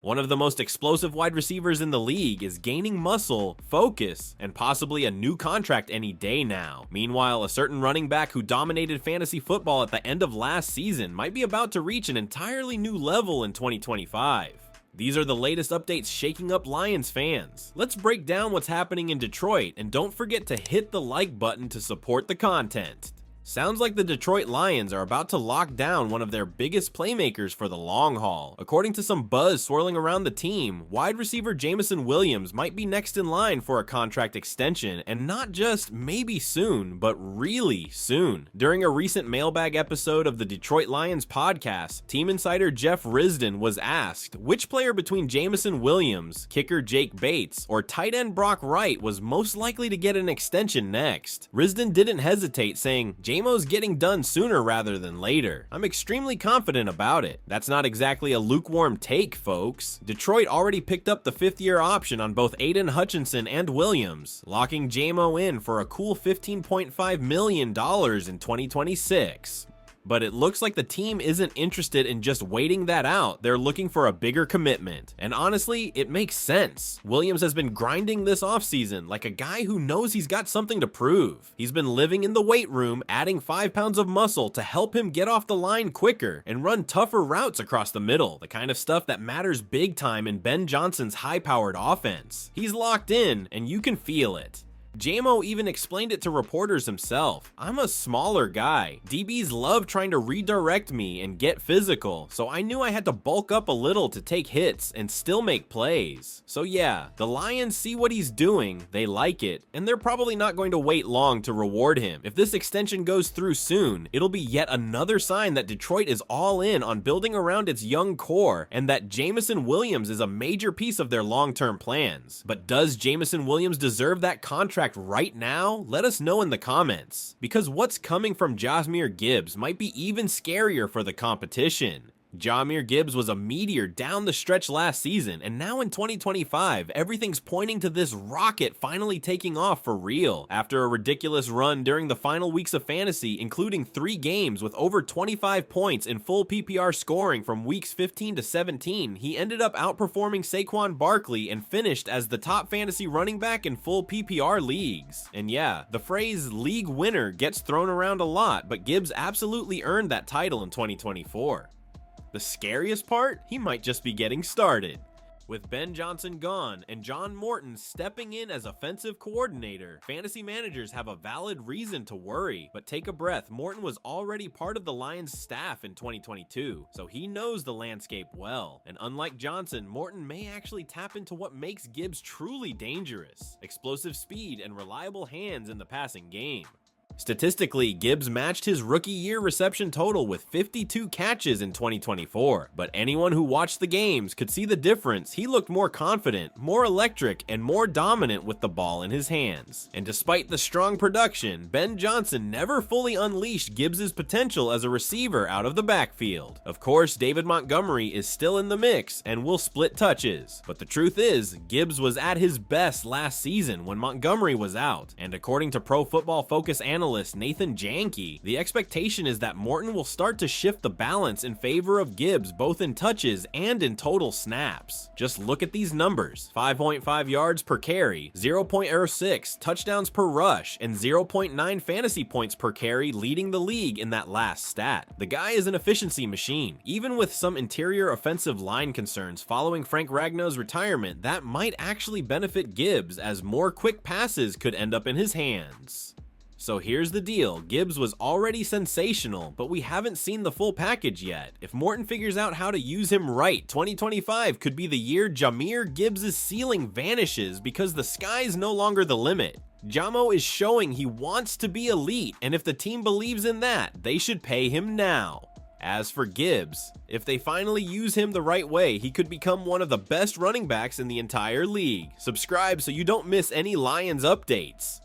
One of the most explosive wide receivers in the league is gaining muscle, focus, and possibly a new contract any day now. Meanwhile, a certain running back who dominated fantasy football at the end of last season might be about to reach an entirely new level in 2025. These are the latest updates shaking up Lions fans. Let's break down what's happening in Detroit, and don't forget to hit the like button to support the content. Sounds like the Detroit Lions are about to lock down one of their biggest playmakers for the long haul. According to some buzz swirling around the team, wide receiver Jameson Williams might be next in line for a contract extension, and not just maybe soon, but really soon. During a recent mailbag episode of the Detroit Lions podcast, team insider Jeff Risdon was asked which player between Jameson Williams, kicker Jake Bates, or tight end Brock Wright was most likely to get an extension next. Risdon didn't hesitate, saying, "Jamo's getting done sooner rather than later. I'm extremely confident about it." That's not exactly a lukewarm take, folks. Detroit already picked up the 5th-year option on both Aiden Hutchinson and Williams, locking Jamo in for a cool $15.5 million in 2026. But it looks like the team isn't interested in just waiting that out. They're looking for a bigger commitment. And honestly, it makes sense. Williams has been grinding this offseason like a guy who knows he's got something to prove. He's been living in the weight room, adding 5 pounds of muscle to help him get off the line quicker and run tougher routes across the middle, the kind of stuff that matters big time in Ben Johnson's high-powered offense. He's locked in, and you can feel it. Jamo even explained it to reporters himself. "I'm a smaller guy. DBs love trying to redirect me and get physical, so I knew I had to bulk up a little to take hits and still make plays." So yeah, the Lions see what he's doing, they like it, and they're probably not going to wait long to reward him. If this extension goes through soon, it'll be yet another sign that Detroit is all in on building around its young core, and that Jameson Williams is a major piece of their long-term plans. But does Jameson Williams deserve that contract right now? Let us know in the comments, because what's coming from Jahmyr Gibbs might be even scarier for the competition. Jahmyr Gibbs was a meteor down the stretch last season, and now in 2025, everything's pointing to this rocket finally taking off for real. After a ridiculous run during the final weeks of fantasy, including 3 games with over 25 points in full PPR scoring from weeks 15 to 17, he ended up outperforming Saquon Barkley and finished as the top fantasy running back in full PPR leagues. And yeah, the phrase league winner gets thrown around a lot, but Gibbs absolutely earned that title in 2024. The scariest part? He might just be getting started. With Ben Johnson gone and John Morton stepping in as offensive coordinator, fantasy managers have a valid reason to worry. But take a breath, Morton was already part of the Lions staff in 2022, so he knows the landscape well. And unlike Johnson, Morton may actually tap into what makes Gibbs truly dangerous: explosive speed and reliable hands in the passing game. Statistically, Gibbs matched his rookie year reception total with 52 catches in 2024, but anyone who watched the games could see the difference. He looked more confident, more electric, and more dominant with the ball in his hands. And despite the strong production, Ben Johnson never fully unleashed Gibbs' potential as a receiver out of the backfield. Of course, David Montgomery is still in the mix and will split touches, but the truth is, Gibbs was at his best last season when Montgomery was out, and according to Pro Football Focus analyst Nathan Janke, the expectation is that Morton will start to shift the balance in favor of Gibbs both in touches and in total snaps. Just look at these numbers: 5.5 yards per carry, 0.06 touchdowns per rush, and 0.9 fantasy points per carry, leading the league in that last stat. The guy is an efficiency machine. Even with some interior offensive line concerns following Frank Ragnow's retirement, that might actually benefit Gibbs, as more quick passes could end up in his hands. So here's the deal: Gibbs was already sensational, but we haven't seen the full package yet. If Morton figures out how to use him right, 2025 could be the year Jahmyr Gibbs' ceiling vanishes, because the sky's no longer the limit. Jamo is showing he wants to be elite, and if the team believes in that, they should pay him now. As for Gibbs, if they finally use him the right way, he could become one of the best running backs in the entire league. Subscribe so you don't miss any Lions updates.